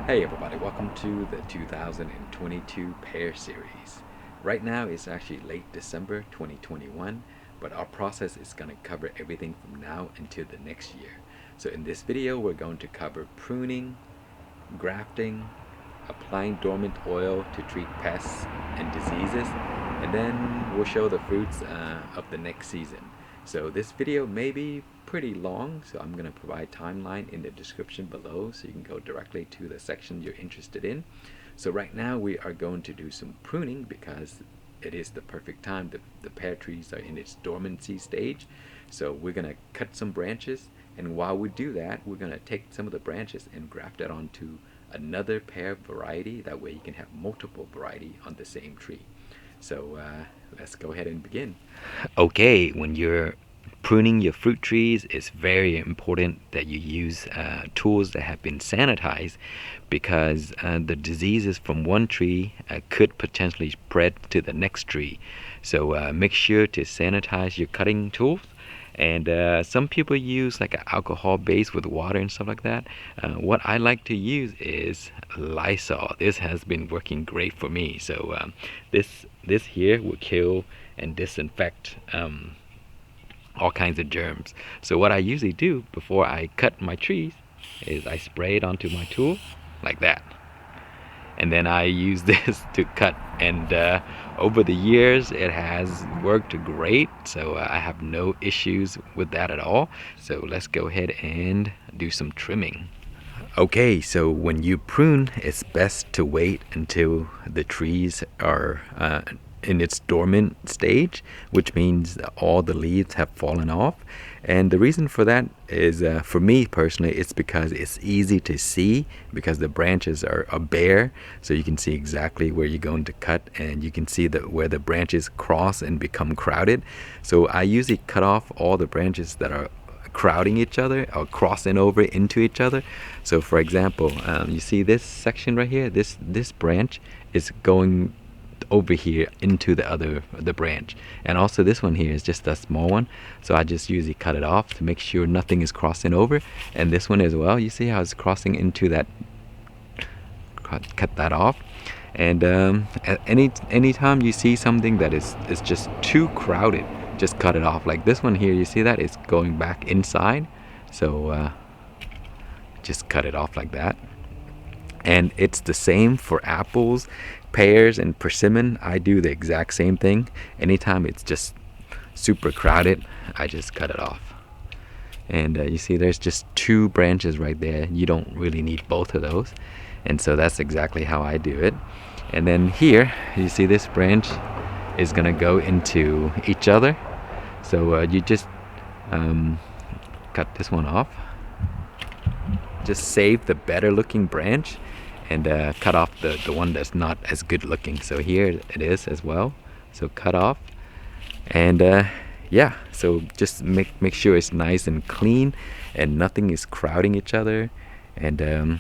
Hey everybody, welcome to the 2022 Pear series. Right now it's actually late December 2021, but our process is going to cover everything from now until the next year. So in this video we're going to cover pruning, grafting, applying dormant oil to treat pests and diseases, and then we'll show the fruits of the next season. So this video may be pretty long, so I'm going to provide timeline in the description below so you can go directly to the section you're interested in. So right now we are going to do some pruning because it is the perfect time. The pear trees are in its dormancy stage. So we're going to cut some branches, and while we do that, we're going to take some of the branches and graft it onto another pear variety. That way you can have multiple variety on the same tree. So let's go ahead and begin. Okay, when you're pruning your fruit trees, it's very important that you use tools that have been sanitized, because the diseases from one tree could potentially spread to the next tree. So make sure to sanitize your cutting tools. And some people use like an alcohol base with water and stuff like that. What I like to use is Lysol. This has been working great for me. So this here will kill and disinfect all kinds of germs. So what I usually do before I cut my trees is I spray it onto my tool like that, and then I use this to cut, and over the years it has worked great, so I have no issues with that at all. So let's go ahead and do some trimming. Okay, so when you prune, it's best to wait until the trees are in its dormant stage, which means that all the leaves have fallen off. And the reason for that is, for me personally, it's because it's easy to see, because the branches are bare, so you can see exactly where you're going to cut, and you can see where the branches cross and become crowded. So I usually cut off all the branches that are crowding each other or crossing over into each other. So for example, you see this section right here, this branch is going over here into the branch, and also this one here is just a small one, so I just usually cut it off to make sure nothing is crossing over. And this one as well, you see how it's crossing into that, cut that off. And anytime you see something that is just too crowded, just cut it off. Like this one here, you see that it's going back inside, so just cut it off like that. And it's the same for apples, pears, and persimmon. I do the exact same thing. Anytime it's just super crowded, I just cut it off. And you see there's just two branches right there. You don't really need both of those, and so that's exactly how I do it. And then here you see this branch is gonna go into each other, so you just cut this one off. Just save the better looking branch and cut off the one that's not as good looking. So here it is as well, so cut off. And yeah, so just make sure it's nice and clean and nothing is crowding each other. And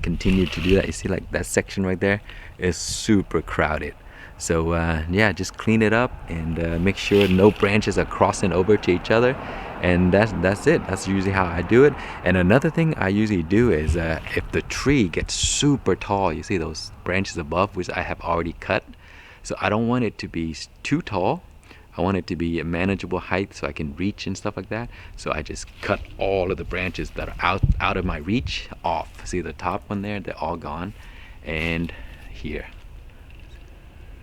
continue to do that. You see, like that section right there is super crowded. So yeah, just clean it up and make sure no branches are crossing over to each other. And that's it. That's usually how I do it. And another thing I usually do is, if the tree gets super tall, you see those branches above, which I have already cut, so I don't want it to be too tall. I want it to be a manageable height so I can reach and stuff like that. So I just cut all of the branches that are out of my reach off. See the top one there, they're all gone. And here,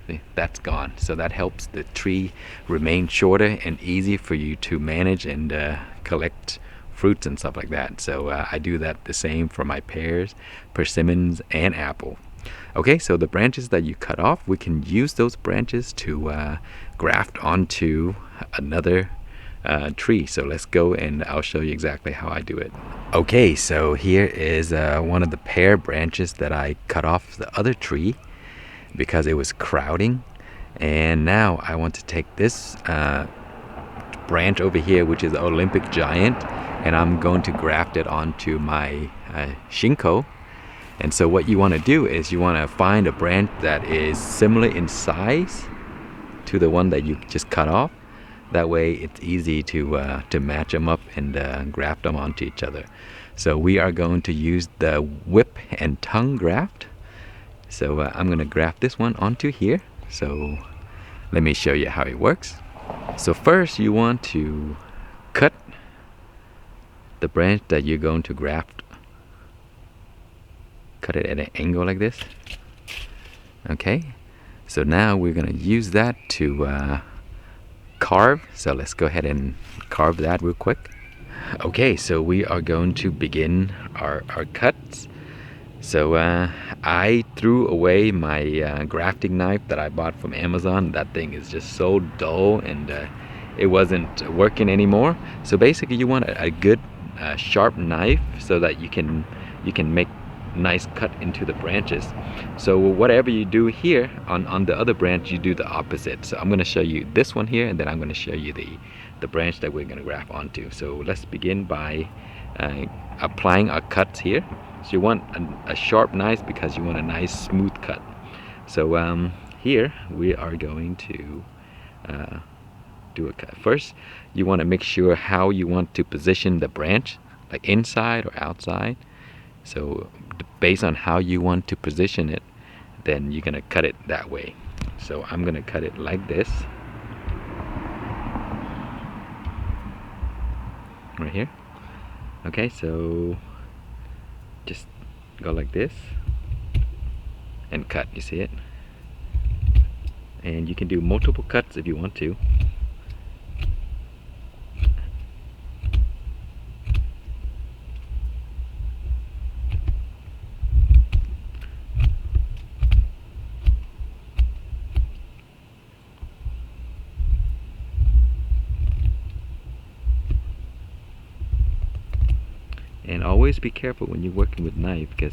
see, that's gone. So that helps the tree remain shorter and easy for you to manage and collect fruits and stuff like that. So I do that the same for my pears, persimmons, and apple. Okay, so the branches that you cut off, we can use those branches to graft onto another tree. So let's go and I'll show you exactly how I do it. Okay, so here is one of the pear branches that I cut off the other tree because it was crowding. And now I want to take this branch over here, which is the Olympic giant, and I'm going to graft it onto my Shinko. And so what you want to do is you want to find a branch that is similar in size to the one that you just cut off. That way it's easy to match them up and graft them onto each other. So we are going to use the whip and tongue graft. So I'm going to graft this one onto here. So let me show you how it works. So first you want to cut the branch that you're going to graft. Cut it at an angle like this. Okay, so now we're going to use that to carve. So let's go ahead and carve that real quick. Okay, so we are going to begin our cuts. So I threw away my grafting knife that I bought from Amazon. That thing is just so dull, and it wasn't working anymore. So basically you want a good sharp knife so that you can make nice cut into the branches. So whatever you do here on the other branch, you do the opposite. So I'm going to show you this one here, and then I'm going to show you the branch that we're going to graft onto. So let's begin by applying our cuts here. So you want a sharp knife because you want a nice smooth cut. So here we are going to do a cut. First, you want to make sure how you want to position the branch, like inside or outside. So based on how you want to position it, then you're gonna cut it that way. So I'm gonna cut it like this, right here. Okay, so just go like this and cut. You see it? And you can do multiple cuts if you want to. And always be careful when you're working with knife, because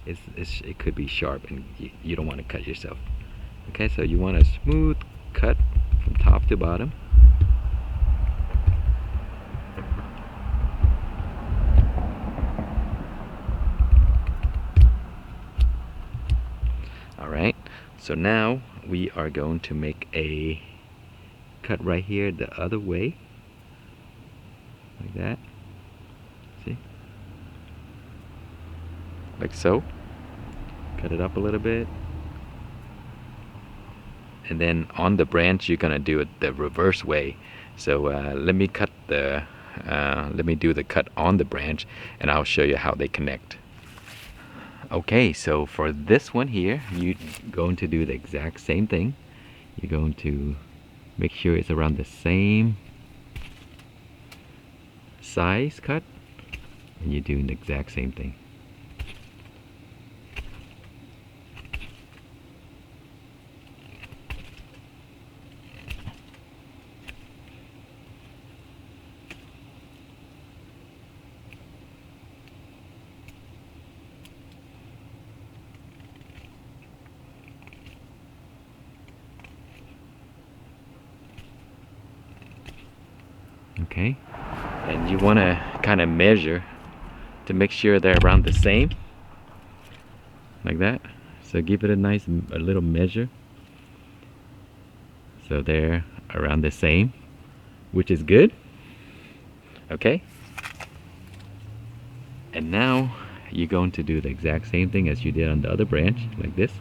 it could be sharp and you don't want to cut yourself. Okay, so you want a smooth cut from top to bottom. Alright, so now we are going to make a cut right here the other way, like that. See? Like so. Cut it up a little bit. And then on the branch you're gonna do it the reverse way. So let me do the cut on the branch, and I'll show you how they connect. Okay, so for this one here, you're going to do the exact same thing. You're going to make sure it's around the same size cut, and you're doing the exact same thing. Okay, and you want to kind of measure to make sure they're around the same, like that. So give it a little measure, so they're around the same, which is good. Okay, and now you're going to do the exact same thing as you did on the other branch, like this.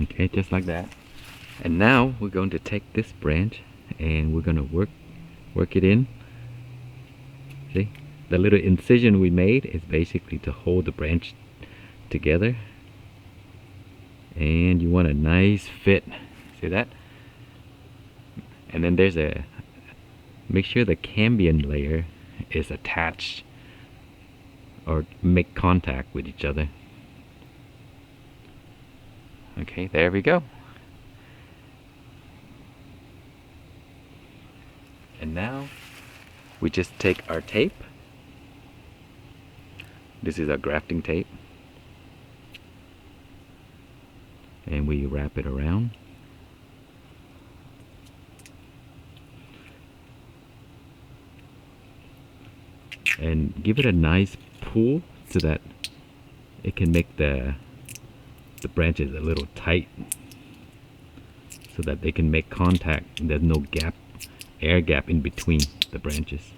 Okay, just like that. And now we're going to take this branch and we're going to work it in. See, the little incision we made is basically to hold the branch together, and you want a nice fit. See that? And then there's make sure the cambium layer is attached or make contact with each other. Okay, there we go. And now we just take our tape. This is our grafting tape, and we wrap it around. and give it a nice pull so that it can make the branches a little tight so that they can make contact and there's no gap, air gap in between the branches.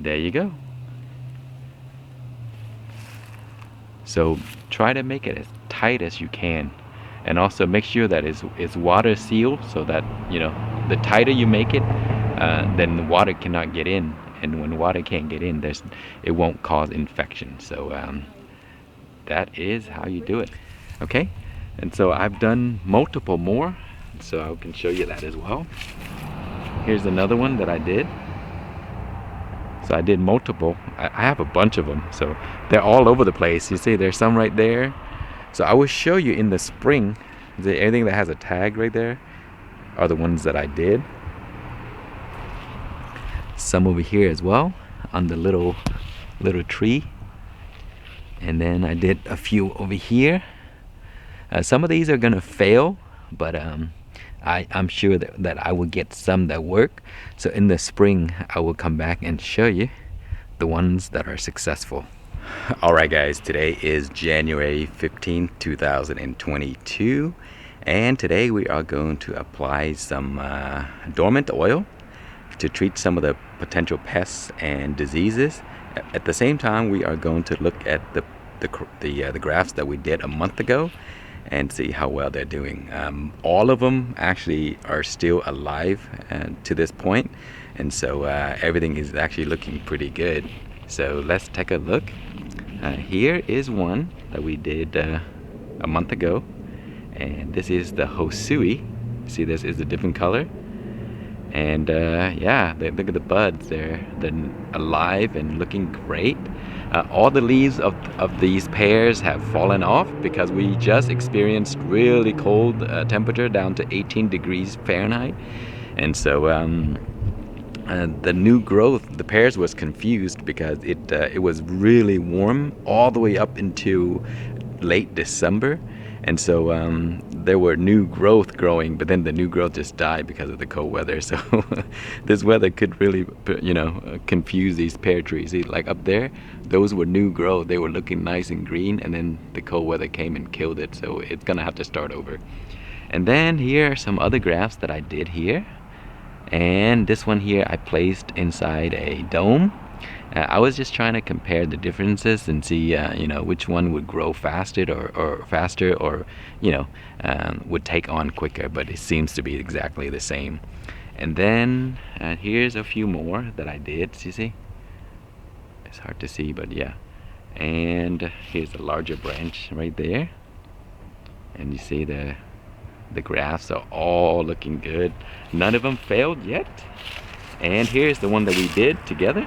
There you go. So try to make it as tight as you can, and also make sure that it's water sealed so that, you know, the tighter you make it, then the water cannot get in, and when water can't get in, it won't cause infection. So that is how you do it. Okay, and so I've done multiple more, so I can show you that as well. Here's another one that I did. So I did multiple. I have a bunch of them, so they're all over the place. You see there's some right there. So I will show you in the spring. Everything that has a tag right there are the ones that I did. Some over here as well on the little tree. And then I did a few over here. Some of these are gonna fail, but I'm sure that I will get some that work. So in the spring, I will come back and show you the ones that are successful. Alright guys, today is January 15th, 2022. And today we are going to apply some Dormant Oil to treat some of the potential pests and diseases. At the same time, we are going to look at the grafts that we did a month ago and see how well they're doing. All of them actually are still alive to this point, and so everything is actually looking pretty good. So let's take a look. Here is one that we did a month ago, and this is the Hosui. See, this is a different color, and yeah, look at the buds. They're alive and looking great. All the leaves of these pears have fallen off because we just experienced really cold temperature down to 18 degrees Fahrenheit, and so the new growth, the pears, was confused because it was really warm all the way up into late December, and so there were new growth growing, but then the new growth just died because of the cold weather. So this weather could really, you know, confuse these pear trees. See, like up there, those were new growth. They were looking nice and green, and then the cold weather came and killed it. So it's gonna have to start over. And then here are some other grafts that I did here. And this one here I placed inside a dome. I was just trying to compare the differences and see, you know, which one would grow faster or you know, would take on quicker. But it seems to be exactly the same. And then here's a few more that I did. You see, it's hard to see, but yeah. And here's a larger branch right there. And you see the grafts are all looking good. None of them failed yet. And here's the one that we did together,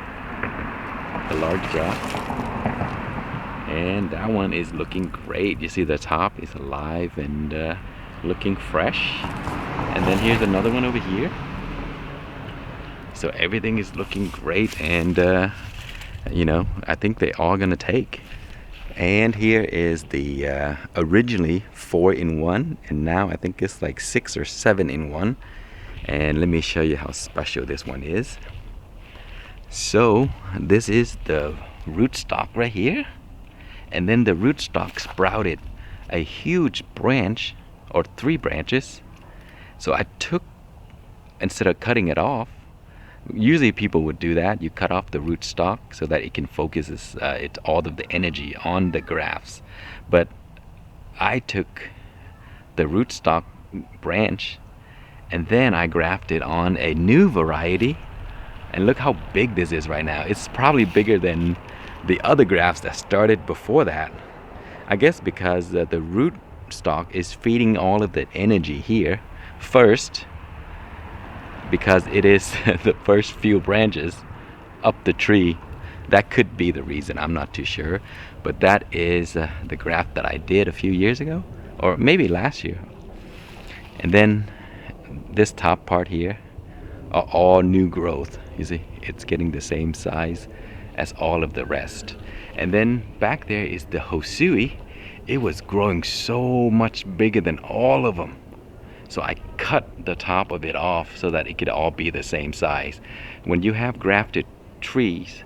the large graft, and that one is looking great. You see the top is alive and looking fresh. And then here's another one over here. So everything is looking great, and you know, I think they're all gonna take. And here is the originally 4-in-1, and now I think it's like 6 or 7-in-1. And let me show you how special this one is. So this is the rootstock right here, and then the rootstock sprouted a huge branch, or 3 branches. So I took, instead of cutting it off, usually people would do that, you cut off the rootstock so that it can focus all of the energy on the grafts. But I took the rootstock branch and then I grafted on a new variety, and look how big this is right now. It's probably bigger than the other grafts that started before that. I guess because the rootstock is feeding all of the energy here first, because it is the first few branches up the tree. That could be the reason, I'm not too sure. But that is the graft that I did a few years ago, or maybe last year. And then this top part here are all new growth. You see, it's getting the same size as all of the rest. And then back there is the Hosui. It was growing so much bigger than all of them. So I cut the top of it off so that it could all be the same size. When you have grafted trees,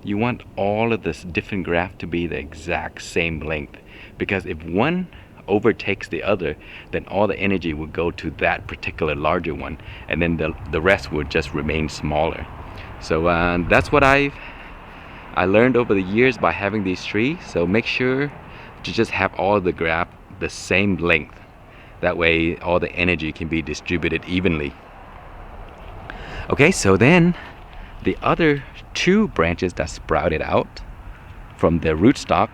you want all of this different graft to be the exact same length, because if one overtakes the other, then all the energy will go to that particular larger one, and then the rest would just remain smaller. So that's what I learned over the years by having these trees. So make sure to just have all the graft the same length. That way all the energy can be distributed evenly. Okay, so then the other 2 branches that sprouted out from the rootstock,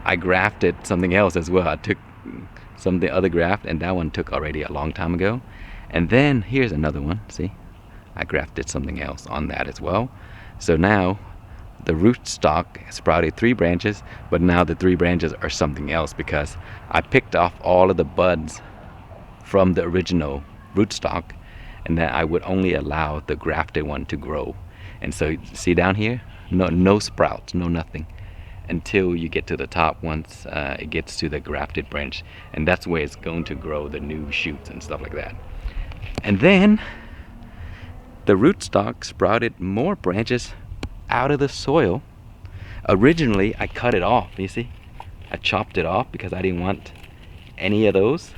I grafted something else as well. I took some of the other graft, and that one took already a long time ago. And then here's another one, see? I grafted something else on that as well. So now the rootstock sprouted 3 branches, but now the 3 branches are something else because I picked off all of the buds from the original rootstock, and then I would only allow the grafted one to grow. And so see down here, no sprouts, no nothing, until you get to the top. Once it gets to the grafted branch, and that's where it's going to grow the new shoots and stuff like that. And then the rootstock sprouted more branches out of the soil. Originally I cut it off, you see, I chopped it off because I didn't want any of those.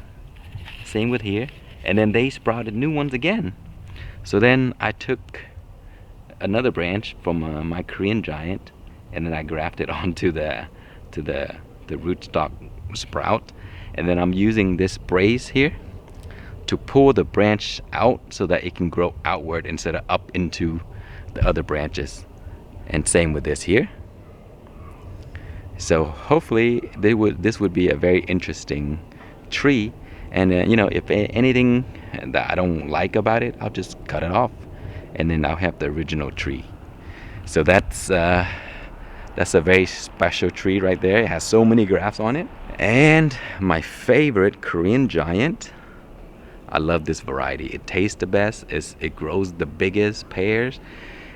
Same with here. And then they sprouted new ones again. So then I took another branch from my Korean giant, and then I grafted onto the rootstock sprout. And then I'm using this brace here to pull the branch out so that it can grow outward instead of up into the other branches. And same with this here. So hopefully this would be a very interesting tree. And you know, if anything that I don't like about it, I'll just cut it off, and then I'll have the original tree. So that's a very special tree right there. It has so many grafts on it. And my favorite Korean giant, I love this variety. It tastes the best. It grows the biggest pears,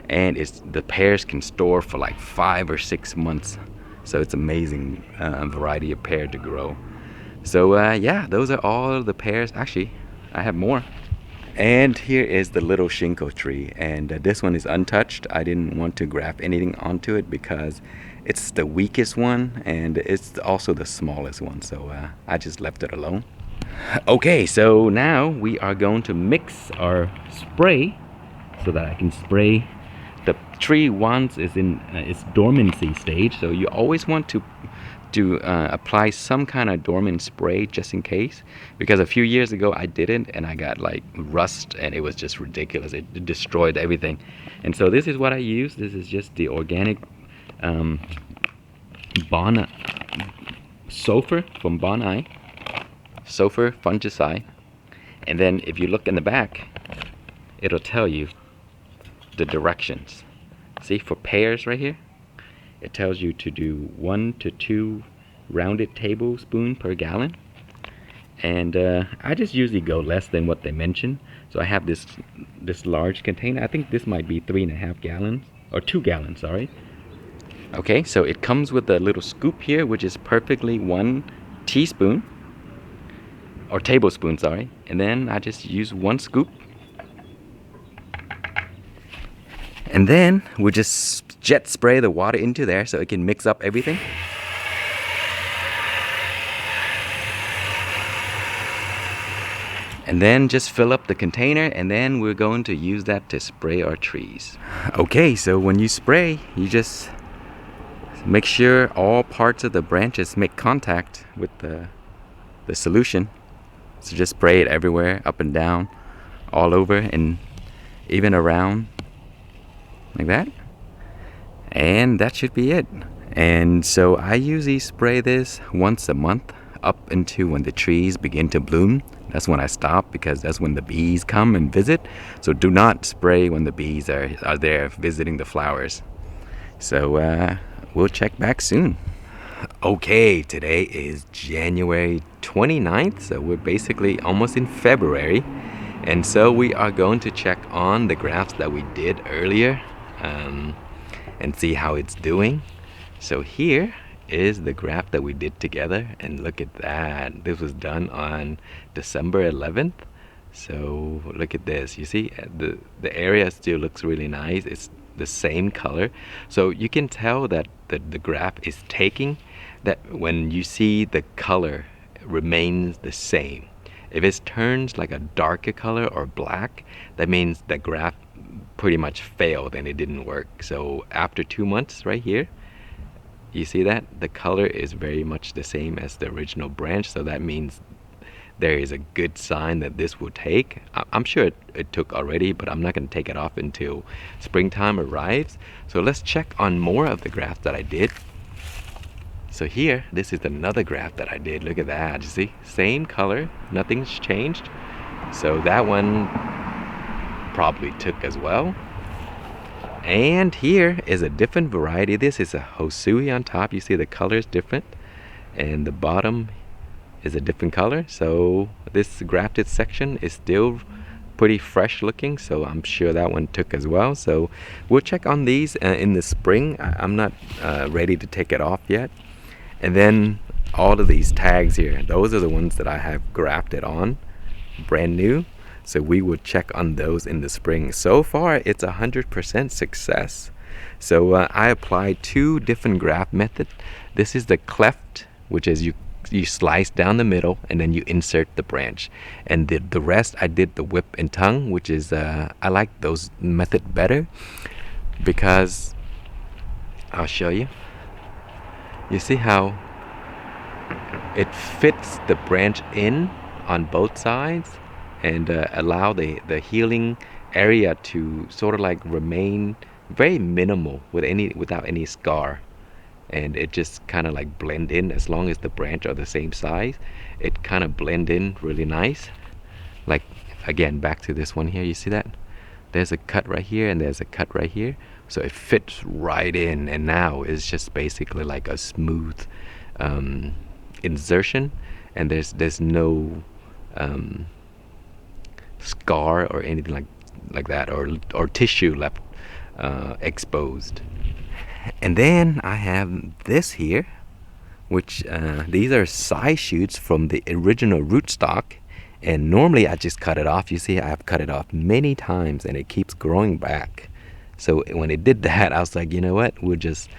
and the pears can store for like 5 or 6 months. So it's amazing variety of pear to grow. So yeah, those are all the pears. Actually, I have more. And here is the little Shinko tree, and this one is untouched. I didn't want to graft anything onto it because it's the weakest one, and it's also the smallest one, so I just left it alone. Okay, so now we are going to mix our spray so that I can spray. The tree once is in its dormancy stage, so you always want to apply some kind of dormant spray just in case, because a few years ago I didn't, and I got like rust, and it was just ridiculous. It destroyed everything. And so this is what I use. This is just the organic sulfur from Bonai, sulfur fungicide. And then if you look in the back, it'll tell you the directions. See, for pears right here, it tells you to do 1 to 2 rounded tablespoons per gallon. And I just usually go less than what they mention. So I have this large container. I think this might be 3.5 gallons, or 2 gallons, sorry. Okay, so it comes with a little scoop here, which is perfectly 1 teaspoon, or tablespoon, sorry. And then I just use 1 scoop. And then we just jet spray the water into there so it can mix up everything. And then just fill up the container, and then we're going to use that to spray our trees. Okay, so when you spray, you just make sure all parts of the branches make contact with the solution. So just spray it everywhere, up and down, all over, and even around. Like that, and that should be it. And so I usually spray this once a month up until when the trees begin to bloom. That's when I stop, because that's when the bees come and visit. So do not spray when the bees are there visiting the flowers. So we'll check back soon. Okay, today is January 29th, so we're basically almost in February. And so we are going to check on the grafts that we did earlier. and see how it's doing. So here is the graft that we did together, and look at that. This was done on December 11th. So look at this. You see the area still looks really nice. It's the same color. So you can tell that the graft is taking, that when you see the color remains the same. If it turns like a darker color or black, that means the graft pretty much failed and it didn't work. So after 2 months right here, you see that the color is very much the same as the original branch. So that means there is a good sign that this will take. I'm sure it took already, but I'm not going to take it off until springtime arrives. So let's check on more of the grafts that I did. So here, this is another graft that I did. Look at that. You see, same color, nothing's changed. So that one probably took as well. And here is a different variety. This is a Hosui on top. You see the color is different, and the bottom is a different color. So this grafted section is still pretty fresh looking, so I'm sure that one took as well. So we'll check on these in the spring. I'm not ready to take it off yet. And then all of these tags here, those are the ones that I have grafted on brand new. So we will check on those in the spring. So far it's 100% success. So I applied 2 different graft methods. This is the cleft, which is you slice down the middle and then you insert the branch, and the rest I did the whip and tongue, which is I like those method better because I'll show you. You see how it fits the branch in on both sides and allow the healing area to sort of like remain very minimal without any scar. And it just kind of like blend in. As long as the branch are the same size, it kind of blend in really nice. Like again, back to this one here, you see that there's a cut right here and there's a cut right here, so it fits right in, and now it's just basically like a smooth insertion, and there's no scar or anything like that, or tissue left exposed. And then I have this here, which these are side shoots from the original rootstock, and normally I just cut it off. You see, I've cut it off many times and it keeps growing back. So when it did that, I was like, you know what, we'll just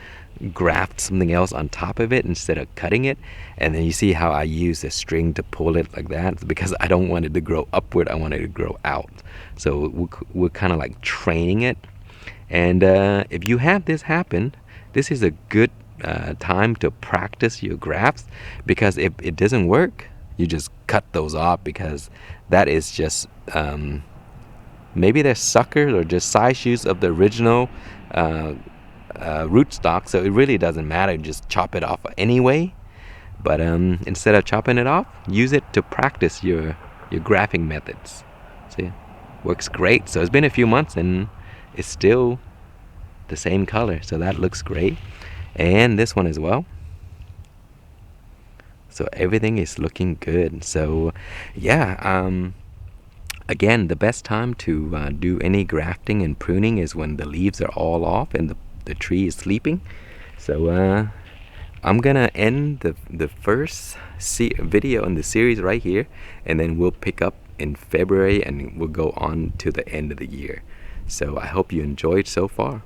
graft something else on top of it instead of cutting it. And then you see how I use a string to pull it like that, because I don't want it to grow upward, I want it to grow out. So we're kind of like training it. And if you have this happen, this is a good time to practice your grafts, because if it doesn't work, you just cut those off, because that is just maybe they're suckers or just side shoots of the original rootstock, so it really doesn't matter, just chop it off anyway. But instead of chopping it off, use it to practice your grafting methods. See, works great. So it's been a few months and it's still the same color, so that looks great. And this one as well. So everything is looking good. So yeah, again, the best time to do any grafting and pruning is when the leaves are all off and the tree is sleeping. So I'm gonna end the first video in the series right here, and then we'll pick up in February and we'll go on to the end of the year. So I hope you enjoyed so far.